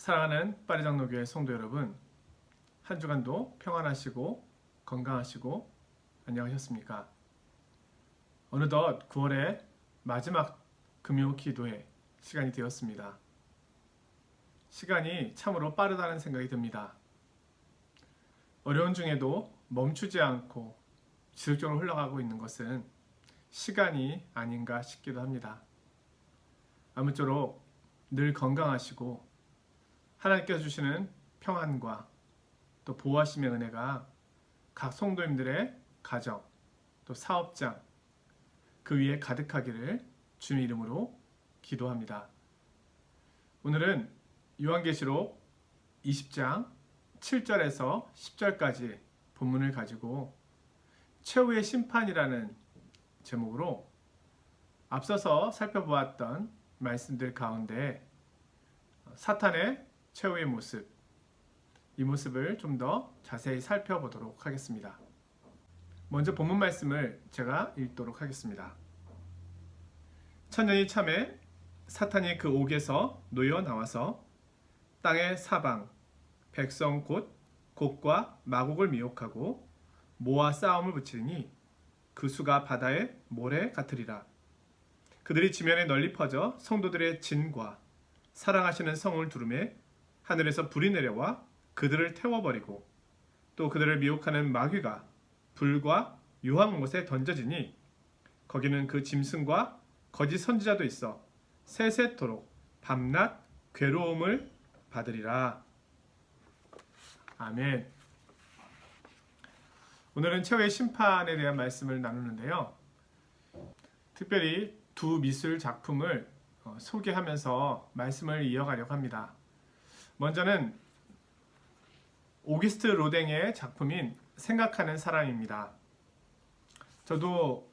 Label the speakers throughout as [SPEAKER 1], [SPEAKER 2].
[SPEAKER 1] 사랑하는 파리장로교회 성도 여러분, 한 주간도 평안하시고 건강하시고 안녕하셨습니까? 어느덧 9월의 마지막 금요 기도회 시간이 되었습니다. 시간이 참으로 빠르다는 생각이 듭니다. 어려운 중에도 멈추지 않고 지속적으로 흘러가고 있는 것은 시간이 아닌가 싶기도 합니다. 아무쪼록 늘 건강하시고 하나님께서 주시는 평안과 또 보호하심의 은혜가 각 성도님들의 가정, 또 사업장 그 위에 가득하기를 주님의 이름으로 기도합니다. 오늘은 요한계시록 20장 7절에서 10절까지 본문을 가지고 최후의 심판이라는 제목으로 앞서서 살펴보았던 말씀들 가운데 사탄의 최후의 모습, 이 모습을 좀 더 자세히 살펴보도록 하겠습니다. 먼저 본문 말씀을 제가 읽도록 하겠습니다. 천년이 참에 사탄이 그 옥에서 놓여 나와서 땅의 사방, 백성 곧 곡과 마곡을 미혹하고 모아 싸움을 붙이니 그 수가 바다의 모래 같으리라. 그들이 지면에 널리 퍼져 성도들의 진과 사랑하시는 성을 두르매 하늘에서 불이 내려와 그들을 태워버리고 또 그들을 미혹하는 마귀가 불과 유황 못에 던져지니 거기는 그 짐승과 거짓 선지자도 있어 세세토록 밤낮 괴로움을 받으리라. 아멘. 오늘은 최후의 심판에 대한 말씀을 나누는데요. 특별히 두 미술 작품을 소개하면서 말씀을 이어가려고 합니다. 먼저는 오기스트 로댕의 작품인 생각하는 사람입니다. 저도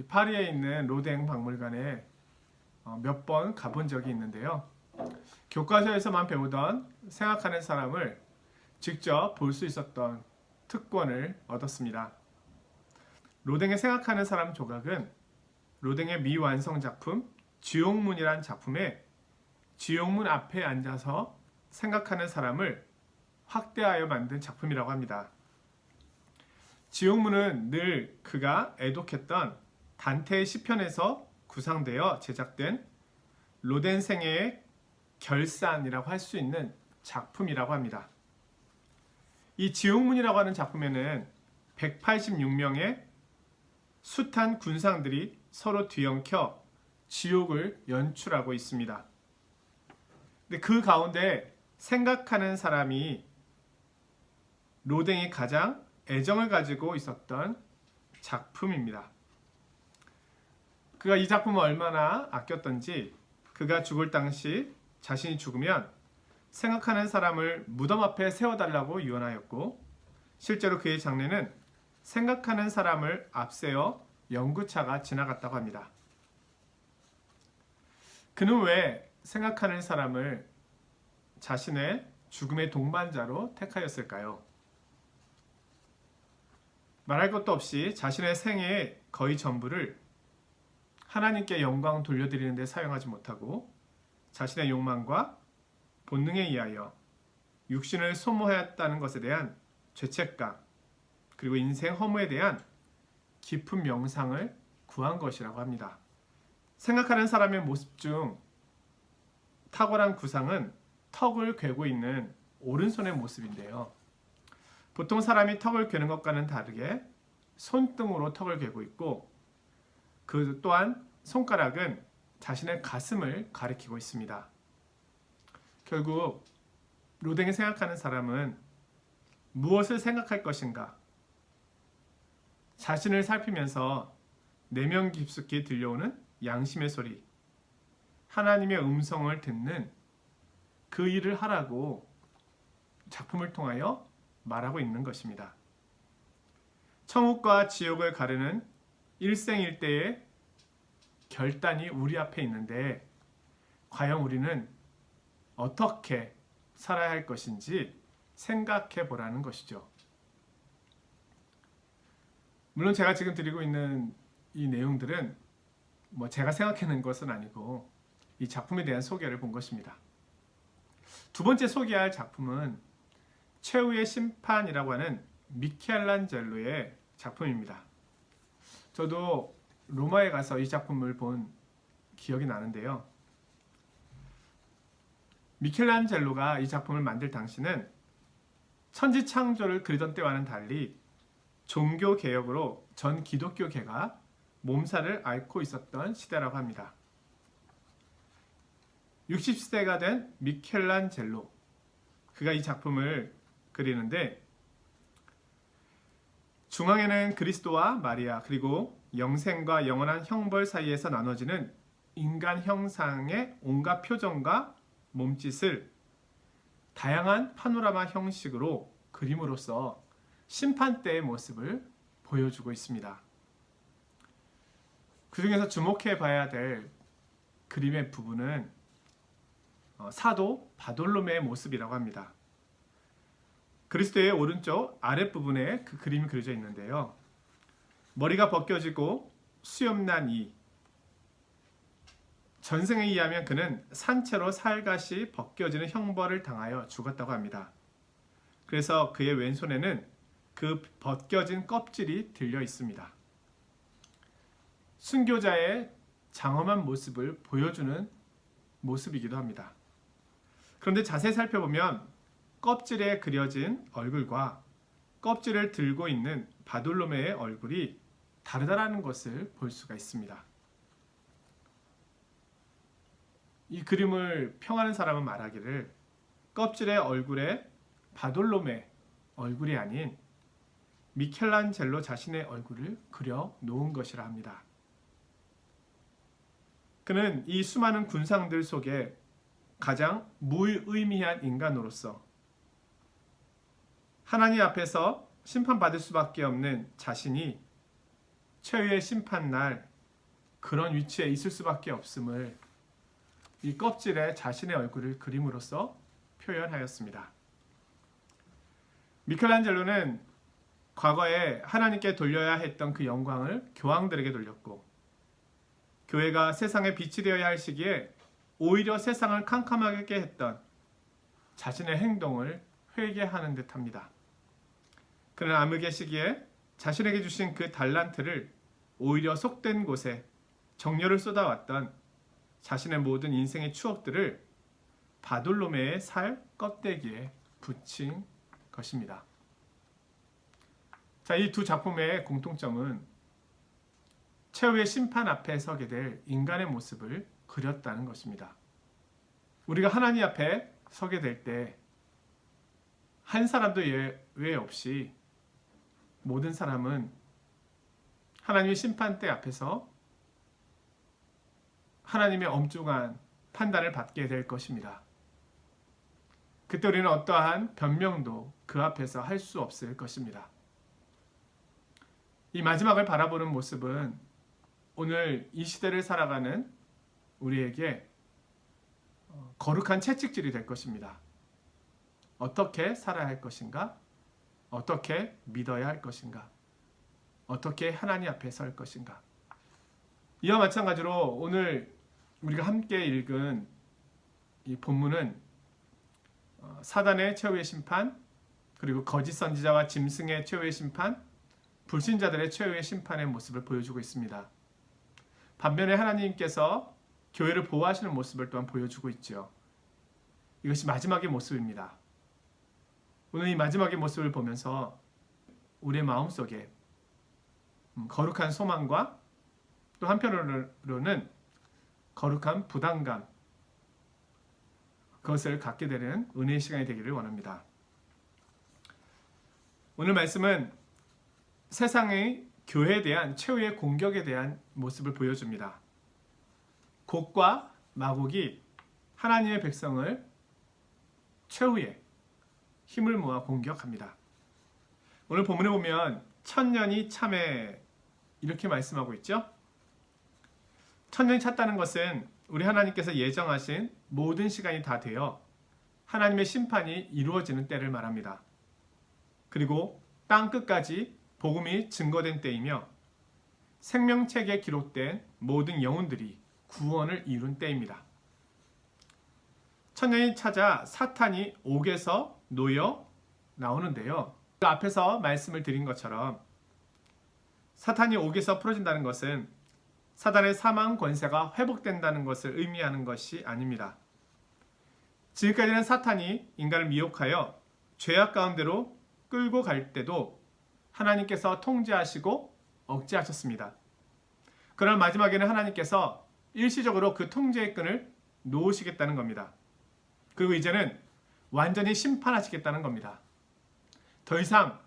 [SPEAKER 1] 파리에 있는 로댕 박물관에 몇 번 가본 적이 있는데요. 교과서에서만 배우던 생각하는 사람을 직접 볼 수 있었던 특권을 얻었습니다. 로댕의 생각하는 사람 조각은 로댕의 미완성 작품 지옥문이란 작품에 지옥문 앞에 앉아서 생각하는 사람을 확대하여 만든 작품이라고 합니다. 지옥문은 늘 그가 애독했던 단테의 시편에서 구상되어 제작된 로댕 생애의 결산이라고 할 수 있는 작품이라고 합니다. 이 지옥문이라고 하는 작품에는 186명의 숱한 군상들이 서로 뒤엉켜 지옥을 연출하고 있습니다. 근데 그 가운데 생각하는 사람이 로댕이 가장 애정을 가지고 있었던 작품입니다. 그가 이 작품을 얼마나 아꼈던지 그가 죽을 당시 자신이 죽으면 생각하는 사람을 무덤 앞에 세워달라고 유언하였고 실제로 그의 장례는 생각하는 사람을 앞세워 연구차가 지나갔다고 합니다. 그는 왜 생각하는 사람을 자신의 죽음의 동반자로 택하였을까요? 말할 것도 없이 자신의 생애의 거의 전부를 하나님께 영광 돌려드리는 데 사용하지 못하고 자신의 욕망과 본능에 의하여 육신을 소모하였다는 것에 대한 죄책감 그리고 인생 허무에 대한 깊은 명상을 구한 것이라고 합니다. 생각하는 사람의 모습 중 탁월한 구상은 턱을 괴고 있는 오른손의 모습인데요. 보통 사람이 턱을 괴는 것과는 다르게 손등으로 턱을 괴고 있고 그 또한 손가락은 자신의 가슴을 가리키고 있습니다. 결국 로댕이 생각하는 사람은 무엇을 생각할 것인가? 자신을 살피면서 내면 깊숙이 들려오는 양심의 소리, 하나님의 음성을 듣는 그 일을 하라고 작품을 통하여 말하고 있는 것입니다. 천국과 지옥을 가르는 일생일대의 결단이 우리 앞에 있는데 과연 우리는 어떻게 살아야 할 것인지 생각해 보라는 것이죠. 물론 제가 지금 드리고 있는 이 내용들은 제가 생각해낸 것은 아니고 이 작품에 대한 소개를 본 것입니다. 두 번째 소개할 작품은 최후의 심판이라고 하는 미켈란젤로의 작품입니다. 저도 로마에 가서 이 작품을 본 기억이 나는데요. 미켈란젤로가 이 작품을 만들 당시는 천지창조를 그리던 때와는 달리 종교개혁으로 전 기독교계가 몸살을 앓고 있었던 시대라고 합니다. 60세가 된 미켈란젤로, 그가 이 작품을 그리는데 중앙에는 그리스도와 마리아, 그리고 영생과 영원한 형벌 사이에서 나눠지는 인간 형상의 온갖 표정과 몸짓을 다양한 파노라마 형식으로 그림으로써 심판 때의 모습을 보여주고 있습니다. 그 중에서 주목해 봐야 될 그림의 부분은 사도 바돌로메의 모습이라고 합니다. 그리스도의 오른쪽 아랫부분에 그 그림이 그려져 있는데요. 머리가 벗겨지고 수염난 이, 전생에 의하면 그는 산채로 살갗이 벗겨지는 형벌을 당하여 죽었다고 합니다. 그래서 그의 왼손에는 그 벗겨진 껍질이 들려 있습니다. 순교자의 장엄한 모습을 보여주는 모습이기도 합니다. 그런데 자세히 살펴보면 껍질에 그려진 얼굴과 껍질을 들고 있는 바돌로메의 얼굴이 다르다는 것을 볼 수가 있습니다. 이 그림을 평하는 사람은 말하기를 껍질의 얼굴에 바돌로메 얼굴이 아닌 미켈란젤로 자신의 얼굴을 그려 놓은 것이라 합니다. 그는 이 수많은 군상들 속에 가장 무의미한 인간으로서 하나님 앞에서 심판받을 수밖에 없는 자신이 최후의 심판날 그런 위치에 있을 수밖에 없음을 이 껍질에 자신의 얼굴을 그림으로써 표현하였습니다. 미켈란젤로는 과거에 하나님께 돌려야 했던 그 영광을 교황들에게 돌렸고, 교회가 세상의 빛이 되어야 할 시기에 오히려 세상을 캄캄하게 했던 자신의 행동을 회개하는 듯합니다. 그는 암흑의 시기에 자신에게 주신 그 달란트를 오히려 속된 곳에 정열을 쏟아왔던 자신의 모든 인생의 추억들을 바돌로메의 살 껍데기에 붙인 것입니다. 자, 이 두 작품의 공통점은 최후의 심판 앞에 서게 될 인간의 모습을 그렸다는 것입니다. 우리가 하나님 앞에 서게 될 때 한 사람도 예외 없이 모든 사람은 하나님의 심판대 앞에서 하나님의 엄중한 판단을 받게 될 것입니다. 그때 우리는 어떠한 변명도 그 앞에서 할 수 없을 것입니다. 이 마지막을 바라보는 모습은 오늘 이 시대를 살아가는 우리에게 거룩한 채찍질이 될 것입니다. 어떻게 살아야 할 것인가? 어떻게 믿어야 할 것인가? 어떻게 하나님 앞에 설 것인가? 이와 마찬가지로 오늘 우리가 함께 읽은 이 본문은 사단의 최후의 심판, 그리고 거짓 선지자와 짐승의 최후의 심판, 불신자들의 최후의 심판의 모습을 보여주고 있습니다. 반면에 하나님께서 교회를 보호하시는 모습을 또한 보여주고 있죠. 이것이 마지막의 모습입니다. 오늘 이 마지막의 모습을 보면서 우리의 마음속에 거룩한 소망과 또 한편으로는 거룩한 부담감, 그것을 갖게 되는 은혜의 시간이 되기를 원합니다. 오늘 말씀은 세상의 교회에 대한 최후의 공격에 대한 모습을 보여줍니다. 곡과 마곡이 하나님의 백성을 최후에 힘을 모아 공격합니다. 오늘 본문에 보면 천년이 참에 이렇게 말씀하고 있죠. 천년이 찼다는 것은 우리 하나님께서 예정하신 모든 시간이 다 되어 하나님의 심판이 이루어지는 때를 말합니다. 그리고 땅 끝까지 복음이 증거된 때이며 생명책에 기록된 모든 영혼들이 구원을 이룬 때입니다. 천년이 찾아 사탄이 옥에서 놓여 나오는데요. 그 앞에서 말씀을 드린 것처럼 사탄이 옥에서 풀어진다는 것은 사단의 사망 권세가 회복된다는 것을 의미하는 것이 아닙니다. 지금까지는 사탄이 인간을 미혹하여 죄악 가운데로 끌고 갈 때도 하나님께서 통제하시고 억제하셨습니다. 그러나 마지막에는 하나님께서 일시적으로 그 통제의 끈을 놓으시겠다는 겁니다. 그리고 이제는 완전히 심판하시겠다는 겁니다. 더 이상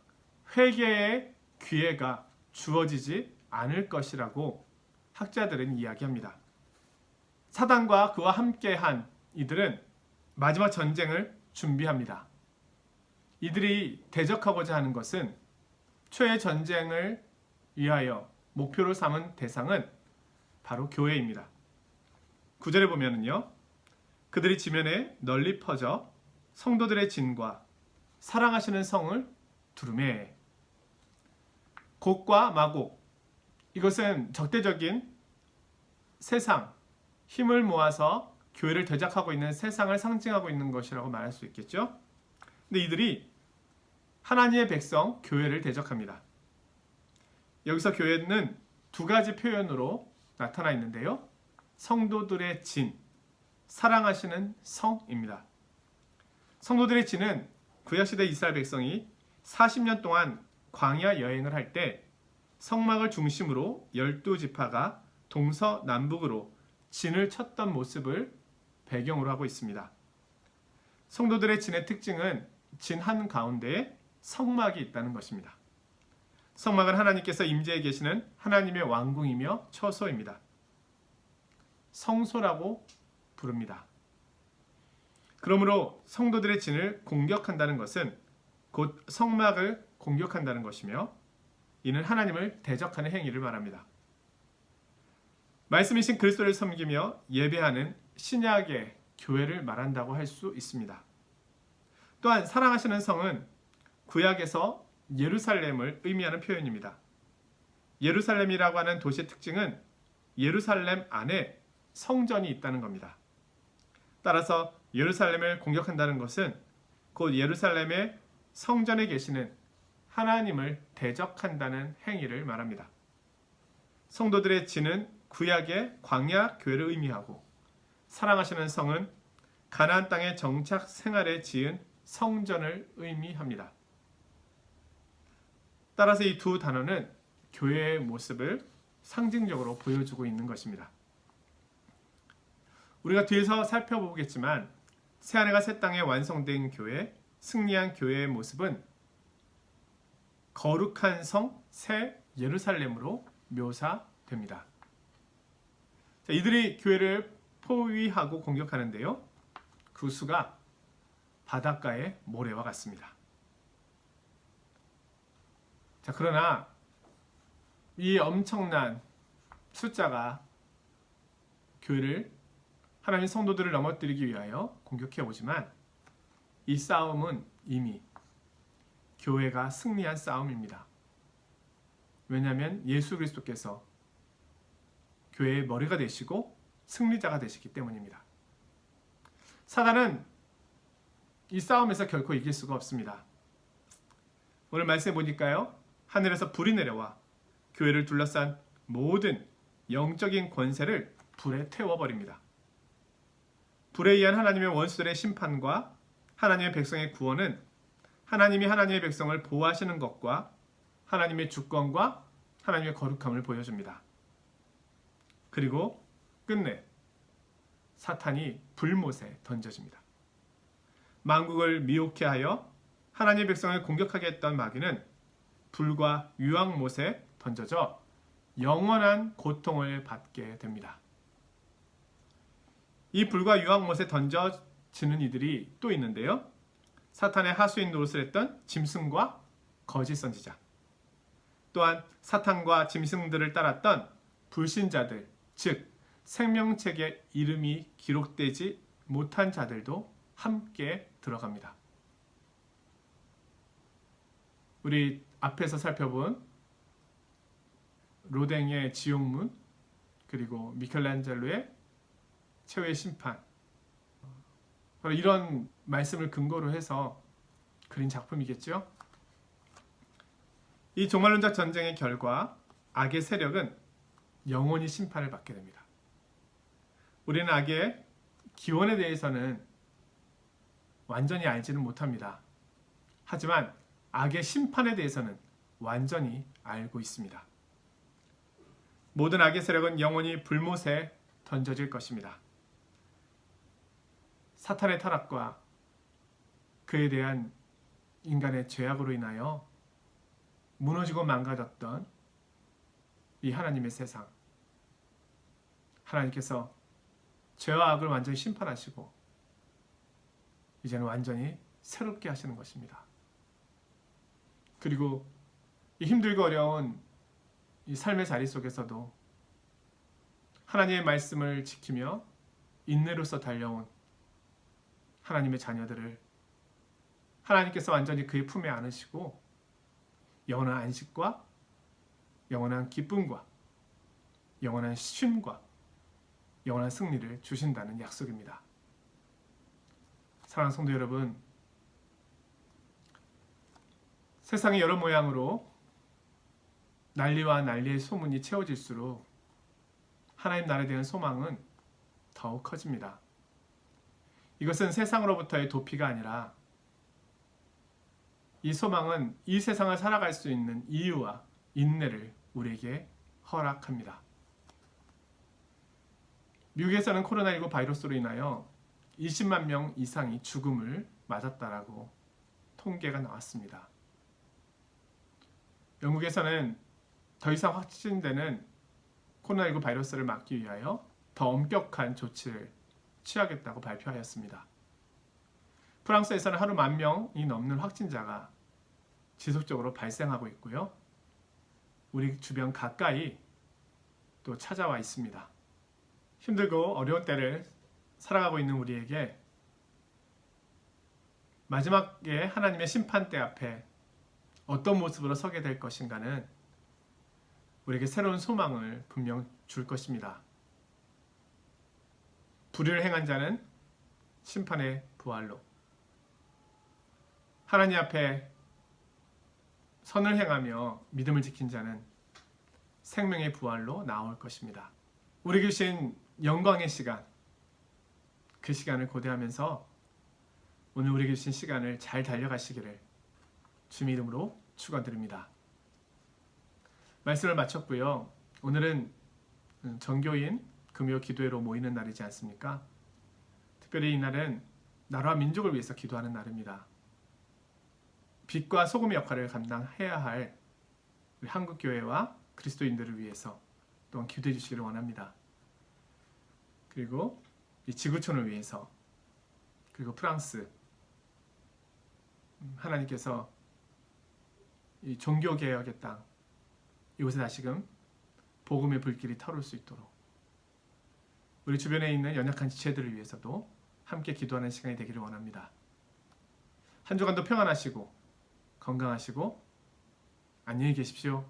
[SPEAKER 1] 회개의 기회가 주어지지 않을 것이라고 학자들은 이야기합니다. 사단과 그와 함께한 이들은 마지막 전쟁을 준비합니다. 이들이 대적하고자 하는 것은 초의 전쟁을 위하여 목표로 삼은 대상은 바로 교회입니다. 9절에 보면은요, 그들이 지면에 널리 퍼져 성도들의 진과 사랑하시는 성을 두루매. 곡과 마곡, 이것은 적대적인 세상, 힘을 모아서 교회를 대적하고 있는 세상을 상징하고 있는 것이라고 말할 수 있겠죠. 근데 이들이 하나님의 백성, 교회를 대적합니다. 여기서 교회는 두 가지 표현으로 나타나 있는데요. 성도들의 진, 사랑하시는 성입니다. 성도들의 진은 구약시대 이스라엘 백성이 40년 동안 광야 여행을 할 때 성막을 중심으로 12지파가 동서남북으로 진을 쳤던 모습을 배경으로 하고 있습니다. 성도들의 진의 특징은 진 한가운데에 성막이 있다는 것입니다. 성막은 하나님께서 임재해 계시는 하나님의 왕궁이며 처소입니다. 성소라고 부릅니다. 그러므로 성도들의 진을 공격한다는 것은 곧 성막을 공격한다는 것이며 이는 하나님을 대적하는 행위를 말합니다. 말씀이신 그리스도를 섬기며 예배하는 신약의 교회를 말한다고 할 수 있습니다. 또한 사랑하시는 성은 구약에서 예루살렘을 의미하는 표현입니다. 예루살렘이라고 하는 도시의 특징은 예루살렘 안에 성전이 있다는 겁니다. 따라서 예루살렘을 공격한다는 것은 곧 예루살렘의 성전에 계시는 하나님을 대적한다는 행위를 말합니다. 성도들의 진은 구약의 광야 교회를 의미하고 사랑하시는 성은 가나안 땅의 정착 생활에 지은 성전을 의미합니다. 따라서 이 두 단어는 교회의 모습을 상징적으로 보여주고 있는 것입니다. 우리가 뒤에서 살펴보겠지만 새하늘과 새 땅에 완성된 교회, 승리한 교회의 모습은 거룩한 성, 새 예루살렘으로 묘사됩니다. 자, 이들이 교회를 포위하고 공격하는데요. 그 수가 바닷가의 모래와 같습니다. 자, 그러나 이 엄청난 숫자가 교회를 하나님 성도들을 넘어뜨리기 위하여 공격해 오지만 이 싸움은 이미 교회가 승리한 싸움입니다. 왜냐하면 예수 그리스도께서 교회의 머리가 되시고 승리자가 되시기 때문입니다. 사단은 이 싸움에서 결코 이길 수가 없습니다. 오늘 말씀해 보니까요. 하늘에서 불이 내려와 교회를 둘러싼 모든 영적인 권세를 불에 태워버립니다. 불에 의한 하나님의 원수들의 심판과 하나님의 백성의 구원은 하나님이 하나님의 백성을 보호하시는 것과 하나님의 주권과 하나님의 거룩함을 보여줍니다. 그리고 끝내 사탄이 불못에 던져집니다. 만국을 미혹해 하여 하나님의 백성을 공격하게 했던 마귀는 불과 유황못에 던져져 영원한 고통을 받게 됩니다. 이 불과 유황못에 던져지는 이들이 또 있는데요. 사탄의 하수인 노릇을 했던 짐승과 거짓 선지자, 또한 사탄과 짐승들을 따랐던 불신자들, 즉 생명책에 이름이 기록되지 못한 자들도 함께 들어갑니다. 우리 앞에서 살펴본 로댕의 지옥문, 그리고 미켈란젤로의 최후의 심판, 바로 이런 말씀을 근거로 해서 그린 작품이겠죠. 이 종말론적 전쟁의 결과 악의 세력은 영원히 심판을 받게 됩니다. 우리는 악의 기원에 대해서는 완전히 알지는 못합니다. 하지만 악의 심판에 대해서는 완전히 알고 있습니다. 모든 악의 세력은 영원히 불못에 던져질 것입니다. 사탄의 타락과 그에 대한 인간의 죄악으로 인하여 무너지고 망가졌던 이 하나님의 세상, 하나님께서 죄와 악을 완전히 심판하시고 이제는 완전히 새롭게 하시는 것입니다. 그리고 이 힘들고 어려운 이 삶의 자리 속에서도 하나님의 말씀을 지키며 인내로서 달려온 하나님의 자녀들을 하나님께서 완전히 그의 품에 안으시고 영원한 안식과 영원한 기쁨과 영원한 쉼과 영원한 승리를 주신다는 약속입니다. 사랑하는 성도 여러분, 세상이 여러 모양으로 난리와 난리의 소문이 채워질수록 하나님 나라에 대한 소망은 더욱 커집니다. 이것은 세상으로부터의 도피가 아니라 이 소망은 이 세상을 살아갈 수 있는 이유와 인내를 우리에게 허락합니다. 미국에서는 코로나19 바이러스로 인하여 20만 명 이상이 죽음을 맞았다라고 통계가 나왔습니다. 영국에서는 더 이상 확진되는 코로나19 바이러스를 막기 위하여 더 엄격한 조치를 취하겠다고 발표하였습니다. 프랑스에서는 하루 10,000명이 넘는 확진자가 지속적으로 발생하고 있고요. 우리 주변 가까이 또 찾아와 있습니다. 힘들고 어려운 때를 살아가고 있는 우리에게 마지막에 하나님의 심판대 앞에 어떤 모습으로 서게 될 것인가는 우리에게 새로운 소망을 분명 줄 것입니다. 불의를 행한 자는 심판의 부활로, 하나님 앞에 선을 행하며 믿음을 지킨 자는 생명의 부활로 나올 것입니다. 우리에게 주신 영광의 시간, 그 시간을 고대하면서 오늘 우리에게 주신 시간을 잘 달려가시기를 주님의 이름으로 축원드립니다. 말씀을 마쳤고요. 오늘은 정교인 금요 기도회로 모이는 날이지 않습니까? 특별히 이날은 나라와 민족을 위해서 기도하는 날입니다. 빛과 소금의 역할을 감당해야 할 우리 한국교회와 그리스도인들을 위해서 또한 기도해 주시기를 원합니다. 그리고 이 지구촌을 위해서, 그리고 프랑스, 하나님께서 이 종교개혁의 땅, 이곳에 다시금 복음의 불길이 타오를 수 있도록 우리 주변에 있는 연약한 지체들을 위해서도 함께 기도하는 시간이 되기를 원합니다. 한 주간도 평안하시고 건강하시고 안녕히 계십시오.